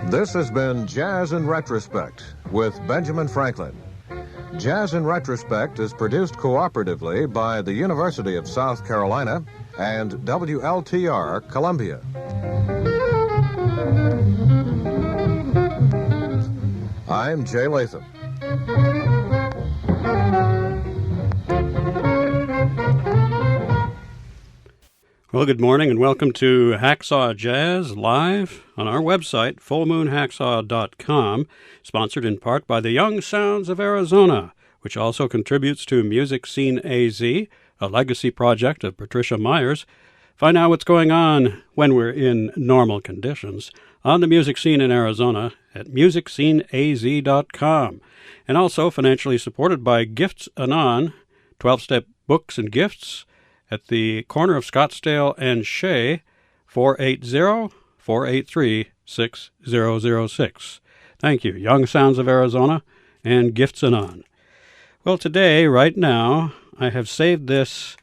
This has been Jazz in Retrospect with Benjamin Franklin. Jazz in Retrospect is produced cooperatively by the University of South Carolina and WLTR Columbia. I'm Jay Latham. Well, good morning and welcome to Hacksaw Jazz live on our website, fullmoonhacksaw.com, sponsored in part by the Young Sounds of Arizona, which also contributes to Music Scene AZ, a legacy project of Patricia Myers. Find out what's going on when we're in normal conditions on the music scene in Arizona at musicsceneaz.com. And also financially supported by Gifts Anon, 12-step books and gifts, at the corner of Scottsdale and Shea, 480-483-6006. Thank you, Young Sounds of Arizona and Gifts Anon. Well, today, right now, I have saved this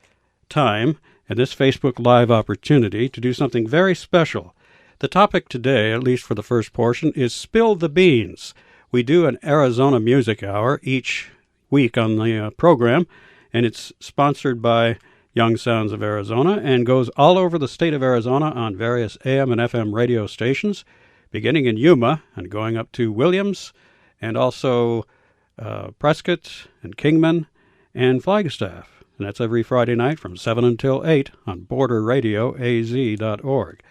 time and this Facebook Live opportunity to do something very special. The topic today, at least for the first portion, is Spill the Beans. We do an Arizona Music Hour each week on the program, and it's sponsored by Young Sounds of Arizona, and goes all over the state of Arizona on various AM and FM radio stations, beginning in Yuma and going up to Williams, and also Prescott and Kingman and Flagstaff. And that's every Friday night from 7 until 8 on borderradioaz.org.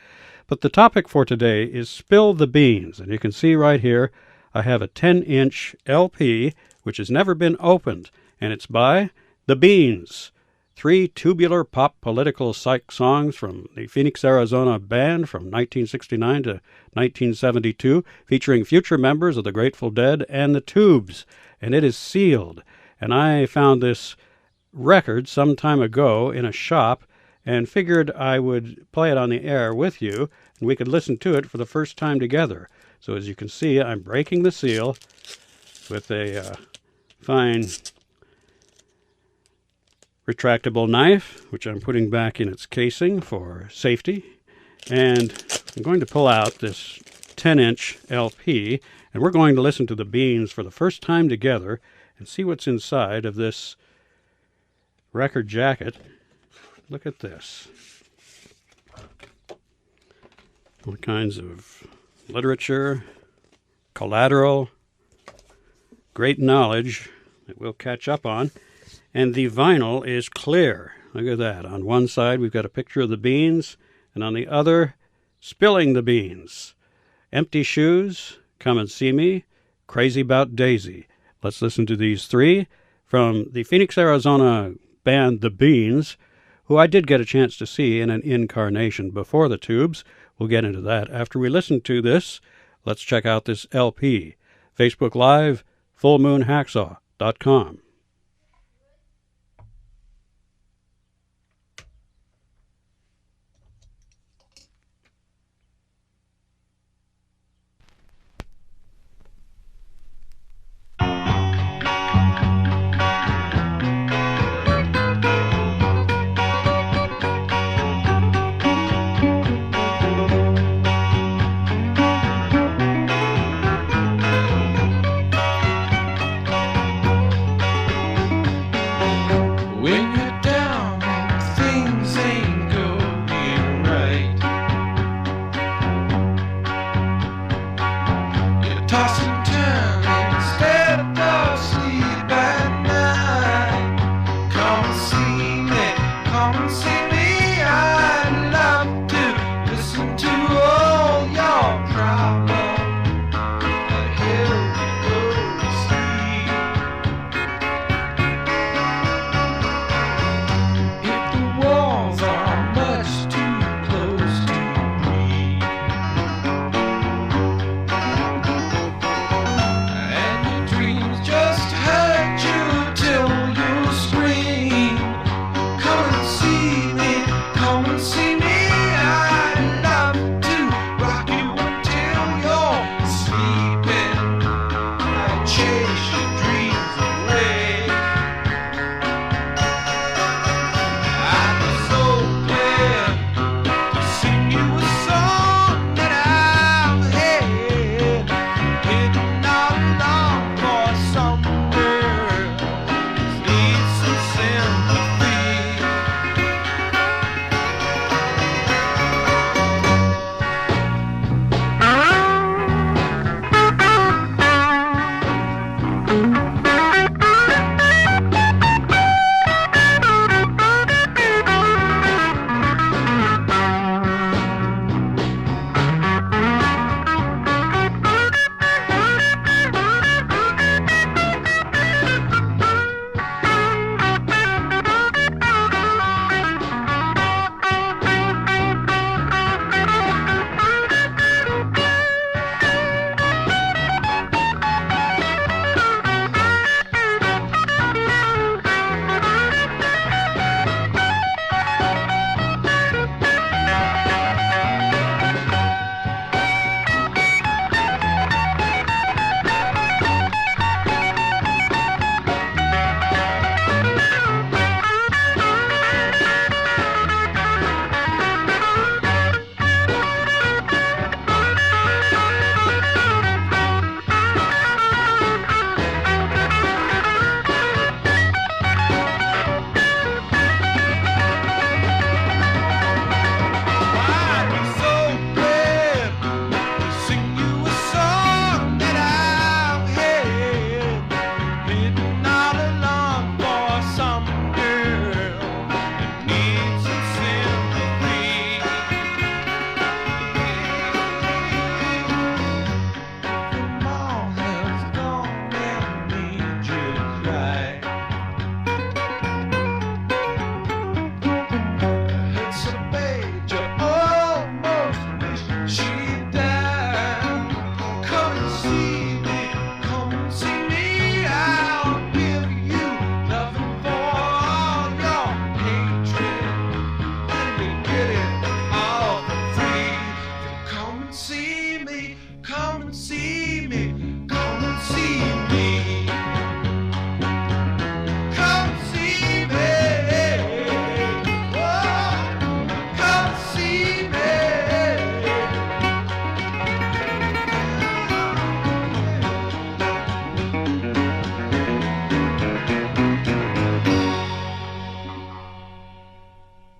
But the topic for today is Spill the Beans, and you can see right here I have a 10-inch LP, which has never been opened, and it's by The Beans. 3 tubular pop political psych songs from the Phoenix, Arizona band from 1969 to 1972, featuring future members of the Grateful Dead and the Tubes. And it is sealed. And I found this record some time ago in a shop and figured I would play it on the air with you, and we could listen to it for the first time together. So as you can see, I'm breaking the seal with a fine retractable knife, which I'm putting back in its casing for safety. And I'm going to pull out this 10-inch LP, and we're going to listen to the Beans for the first time together and see what's inside of this record jacket. Look at this. All kinds of literature, collateral, great knowledge that we'll catch up on. And the vinyl is clear. Look at that. On one side, we've got a picture of the Beans, and on the other, Spilling the Beans. Empty Shoes, Come and See Me, Crazy About Daisy. Let's listen to these 3 from the Phoenix, Arizona band The Beans, who I did get a chance to see in an incarnation before the Tubes. We'll get into that after we listen to this. Let's check out this LP. Facebook Live, fullmoonhacksaw.com.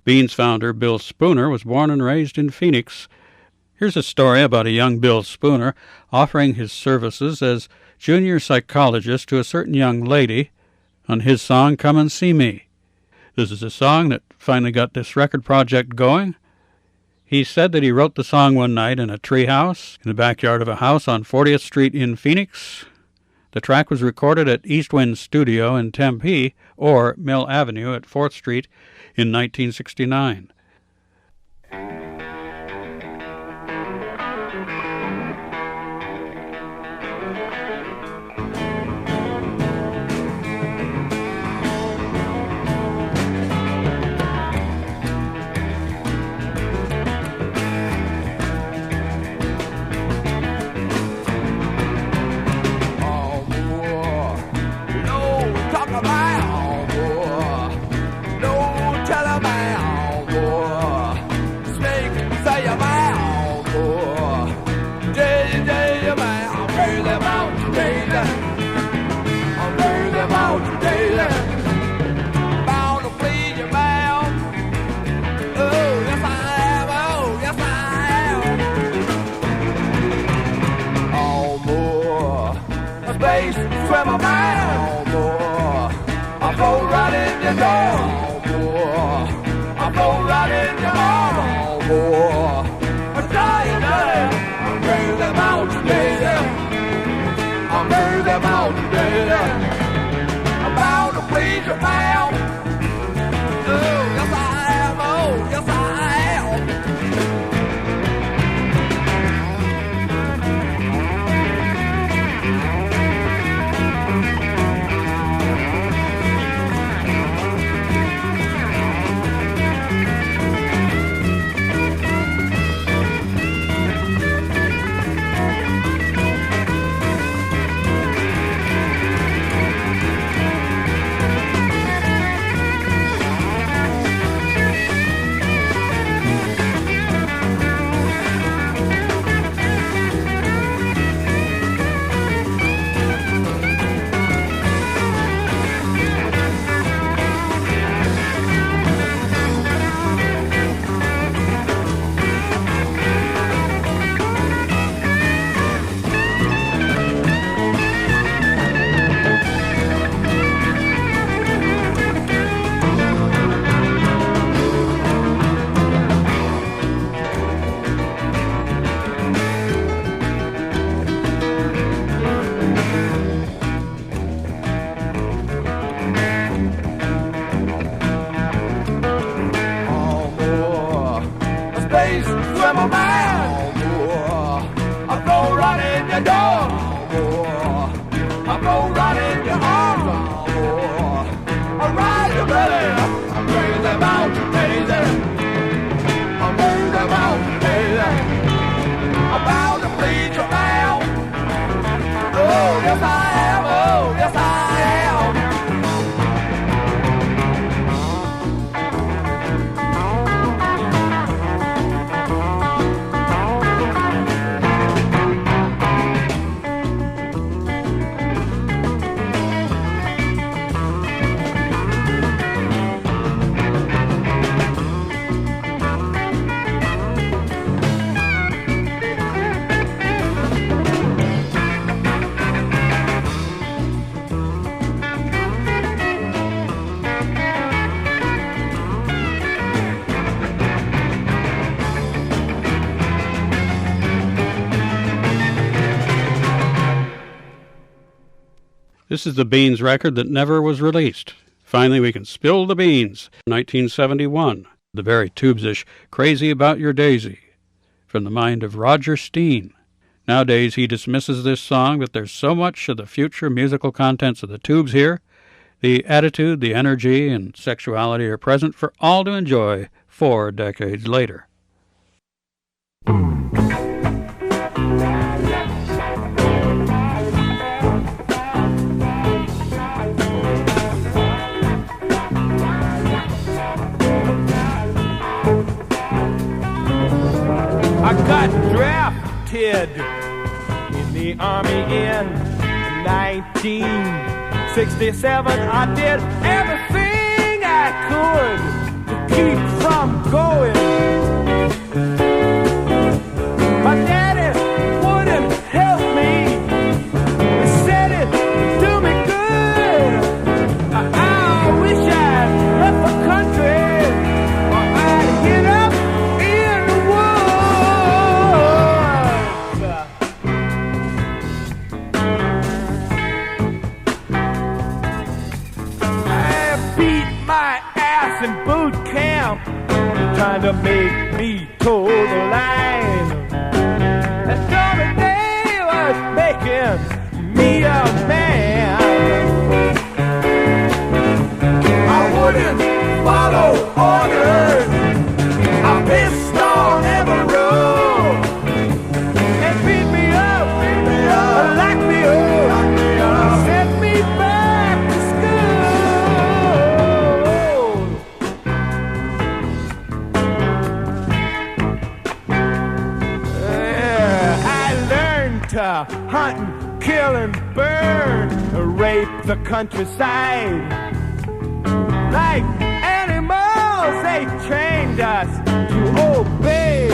Beans founder Bill Spooner was born and raised in Phoenix. Here's a story about a young Bill Spooner offering his services as junior psychologist to a certain young lady on his song, Come and See Me. This is a song that finally got this record project going. He said that he wrote the song one night in a treehouse in the backyard of a house on 40th Street in Phoenix. The track was recorded at East Wind Studio in Tempe, or Mill Avenue at 4th Street in 1969. This is the Beans record that never was released. Finally, we can spill the beans. 1971, the very tubes-ish Crazy About Your Daisy, from the mind of Roger Steen. Nowadays, he dismisses this song, but there's so much of the future musical contents of the Tubes here. The attitude, the energy, and sexuality are present for all to enjoy 4 decades later. I got drafted in the Army in 1967. I did everything I could to keep from going. My daddy wouldn't help me. He said it would do me good. I wish I'd left the country, or I'd hid up in the woods. I beat my ass in boot camp, trying to make me toe the line. And every day was making me a man. I wouldn't follow orders. I pissed on every rule. They beat me up, locked me up, sent me back to school. I learned to hunt and kill and burn, rape the countryside. Like animals, they trained us to obey.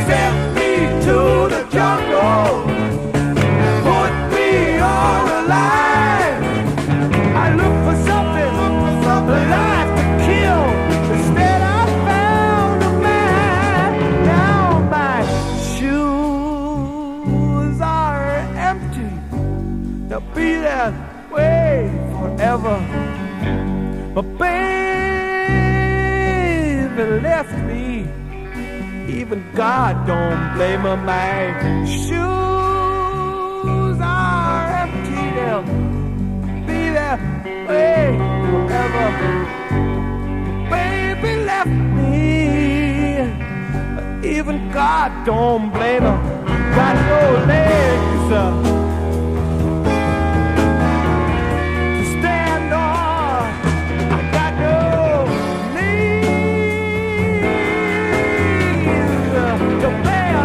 Sent me to the jungle, put me on a line. I looked for something alive to kill. Instead, I found a man. Now my shoes are empty. They'll be that way forever. But baby left me. Even God don't blame her. My shoes are empty. They'll be that way forever. Baby left me. Even God don't blame her. Got no legs to stand on. I got no knees to bend.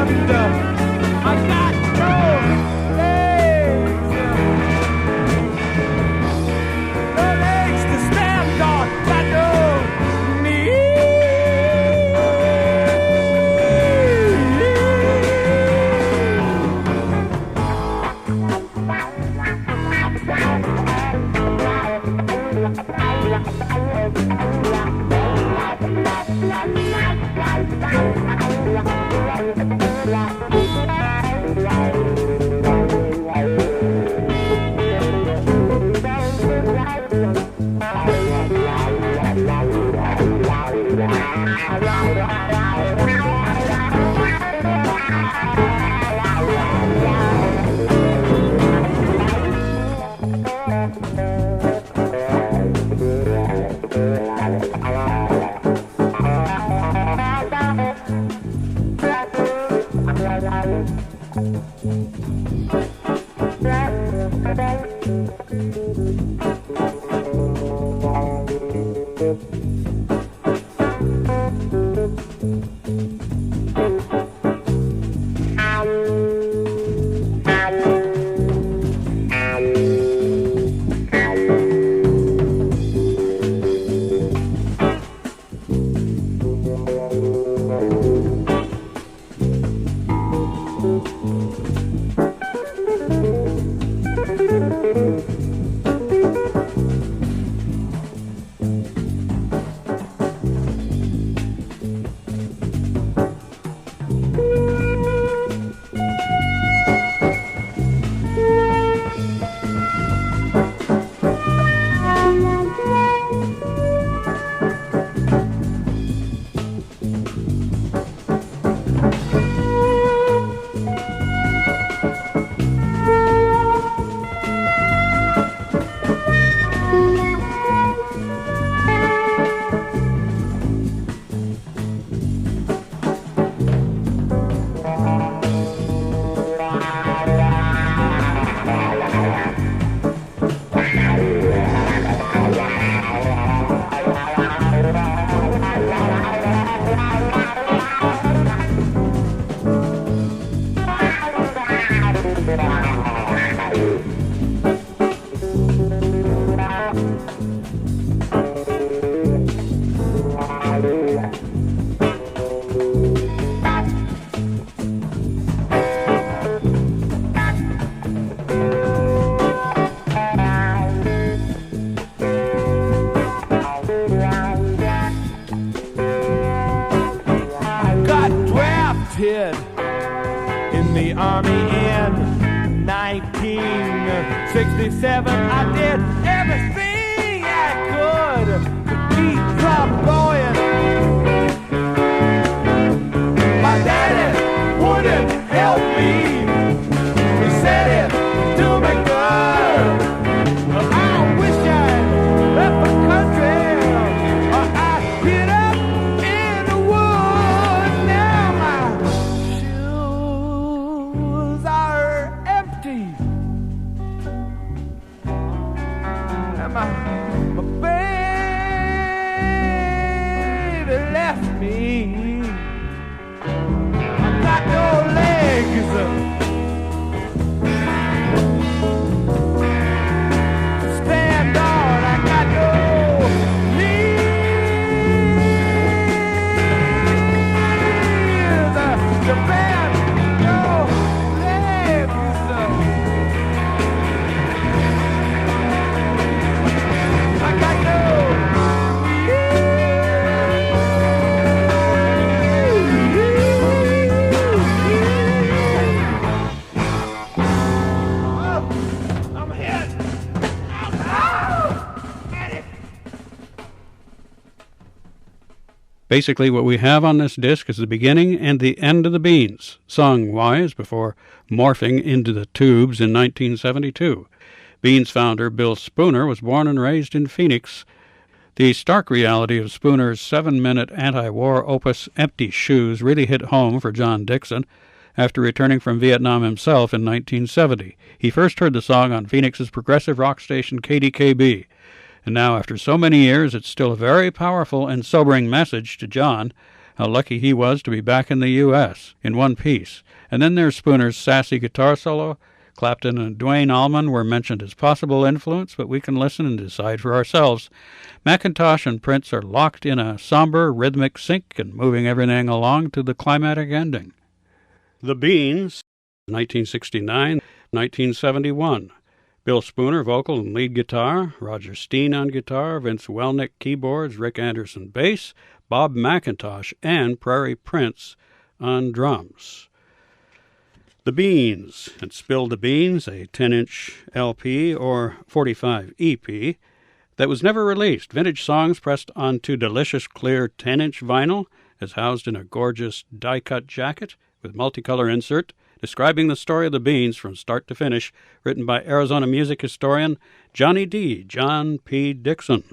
I got no legs. No legs to stand on. Got no knees. volunteered in the army in 1967. I did everything I could to keep from going. My daddy wouldn't help me. He said it do me good. Well, I wish I left the country, or I hid up in the woods. Now my shoes are empty, and my baby left me. I got no legs. Stand on, I got no knees. The band, no legs. I got no I'm hit. Get it. Basically, what we have on this disc is the beginning and the end of the Beans, song-wise, before morphing into the Tubes in 1972. Beans founder Bill Spooner was born and raised in Phoenix. The stark reality of Spooner's 7-minute anti-war opus Empty Shoes really hit home for John Dixon after returning from Vietnam himself in 1970. He first heard the song on Phoenix's progressive rock station KDKB. And now, after so many years, it's still a very powerful and sobering message to John, how lucky he was to be back in the U.S. in one piece. And then there's Spooner's sassy guitar solo. Clapton and Duane Allman were mentioned as possible influence, but we can listen and decide for ourselves. McIntosh and Prince are locked in a somber, rhythmic sync and moving everything along to the climatic ending. The Beans, 1969, 1971. Bill Spooner, vocal and lead guitar, Roger Steen on guitar, Vince Welnick keyboards, Rick Anderson bass, Bob McIntosh and Prairie Prince on drums. The Beans and Spill the Beans, a 10-inch LP or 45 EP that was never released. Vintage songs pressed onto delicious clear 10-inch vinyl is housed in a gorgeous die-cut jacket with multicolor insert, describing the story of the Beans from start to finish, written by Arizona music historian Johnny D. John P. Dixon.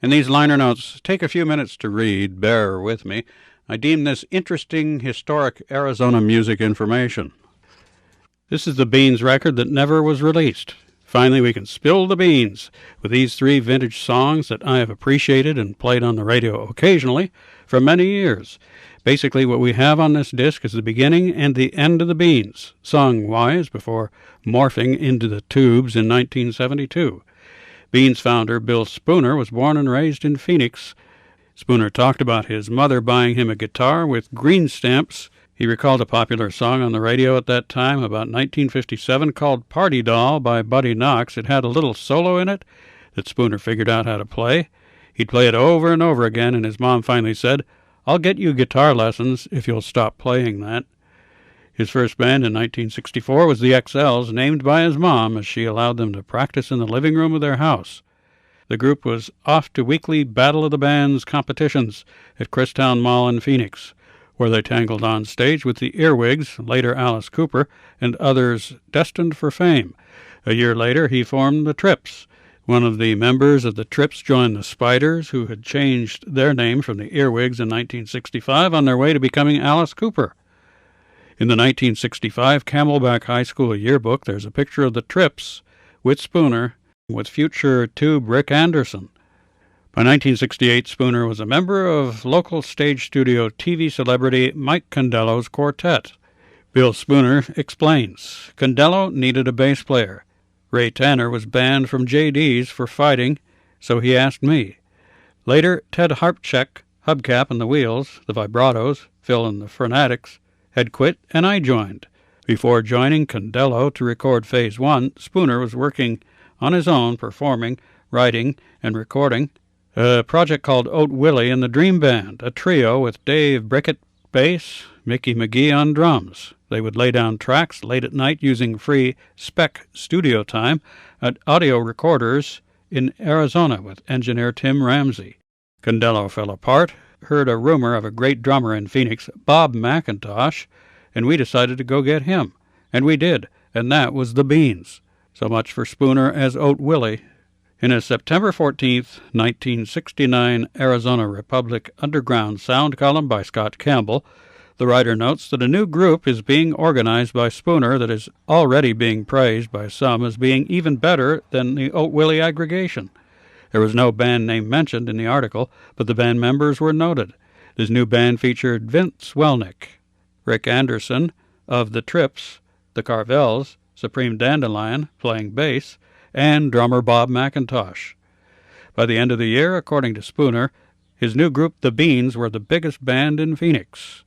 And these liner notes take a few minutes to read, bear with me. I deem this interesting, historic Arizona music information. This is the Beans record that never was released. Finally, we can spill the beans with these 3 vintage songs that I have appreciated and played on the radio occasionally for many years. Basically, what we have on this disc is the beginning and the end of the Beans, song-wise, before morphing into the Tubes in 1972. Beans founder Bill Spooner was born and raised in Phoenix. Spooner talked about his mother buying him a guitar with green stamps. He recalled a popular song on the radio at that time, about 1957, called Party Doll by Buddy Knox. It had a little solo in it that Spooner figured out how to play. He'd play it over and over again, and his mom finally said, "I'll get you guitar lessons if you'll stop playing that." His first band in 1964 was the XLs, named by his mom as she allowed them to practice in the living room of their house. The group was off to weekly Battle of the Bands competitions at Christown Mall in Phoenix, where they tangled on stage with the Earwigs, later Alice Cooper, and others destined for fame. A year later, he formed the Trips. One of the members of the Trips joined the Spiders, who had changed their name from the Earwigs in 1965 on their way to becoming Alice Cooper. In the 1965 Camelback High School yearbook, there's a picture of the Trips with Spooner, with future tube Rick Anderson. By 1968, Spooner was a member of local stage studio TV celebrity Mike Condello's quartet. Bill Spooner explains, Condello needed a bass player. Ray Tanner was banned from JD's for fighting, so he asked me. Later, Ted Harpchek, Hubcap and the Wheels, the Vibratos, Phil and the Frenatics, had quit, and I joined. Before joining Condello to record Phase 1, Spooner was working on his own, performing, writing, and recording a project called Oat Willie and the Dream Band, a trio with Dave Brickett bass, Mickey McGee on drums. They would lay down tracks late at night using free spec studio time at audio recorders in Arizona with engineer Tim Ramsey. Condello fell apart, heard a rumor of a great drummer in Phoenix, Bob McIntosh, and we decided to go get him. And we did, and that was the Beans. So much for Spooner as Oat Willie. In a September 14th, 1969 Arizona Republic Underground Sound column by Scott Campbell, the writer notes that a new group is being organized by Spooner that is already being praised by some as being even better than the Oat Willie aggregation. There was no band name mentioned in the article, but the band members were noted. This new band featured Vince Welnick, Rick Anderson of The Trips, The Carvels, Supreme Dandelion playing bass, and drummer Bob McIntosh. By the end of the year, according to Spooner, his new group, The Beans, were the biggest band in Phoenix.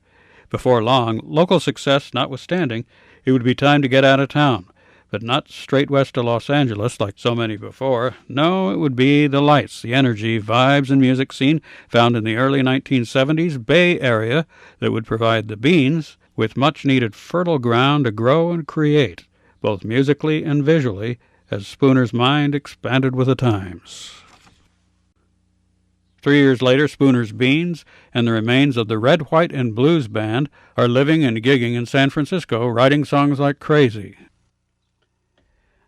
Before long, local success notwithstanding, it would be time to get out of town, but not straight west to Los Angeles like so many before. No, it would be the lights, the energy, vibes, and music scene found in the early 1970s Bay Area that would provide the Beans with much-needed fertile ground to grow and create, both musically and visually, as Spooner's mind expanded with the times. 3 years later, Spooner's Beans and the remains of the Red, White, and Blues Band are living and gigging in San Francisco, writing songs like crazy.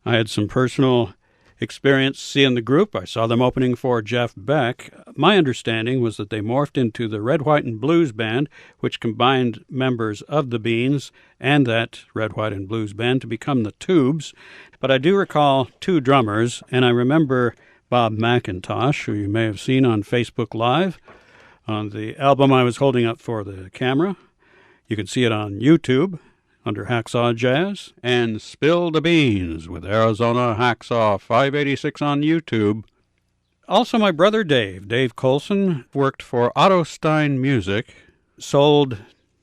I had some personal experience seeing the group. I saw them opening for Jeff Beck. My understanding was that they morphed into the Red, White, and Blues Band, which combined members of the Beans and that Red, White, and Blues Band to become the Tubes. But I do recall two drummers, and I remember Bob McIntosh, who you may have seen on Facebook Live on the album I was holding up for the camera. You can see it on YouTube under Hacksaw Jazz, and Spill the Beans with Arizona Hacksaw 586 on YouTube. Also my brother Dave Colson, worked for Otto Stein Music, sold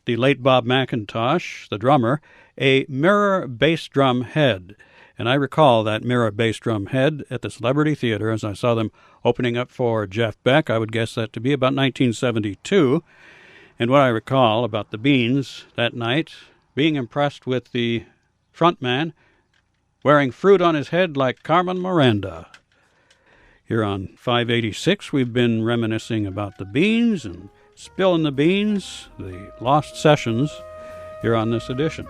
the late Bob McIntosh, the drummer, a mirror bass drum head. And I recall that mirror bass drum head at the Celebrity Theater as I saw them opening up for Jeff Beck. I would guess that to be about 1972. And what I recall about the Beans that night, being impressed with the front man wearing fruit on his head like Carmen Miranda. Here on 586, we've been reminiscing about the Beans and spilling the beans, the lost sessions, here on this edition.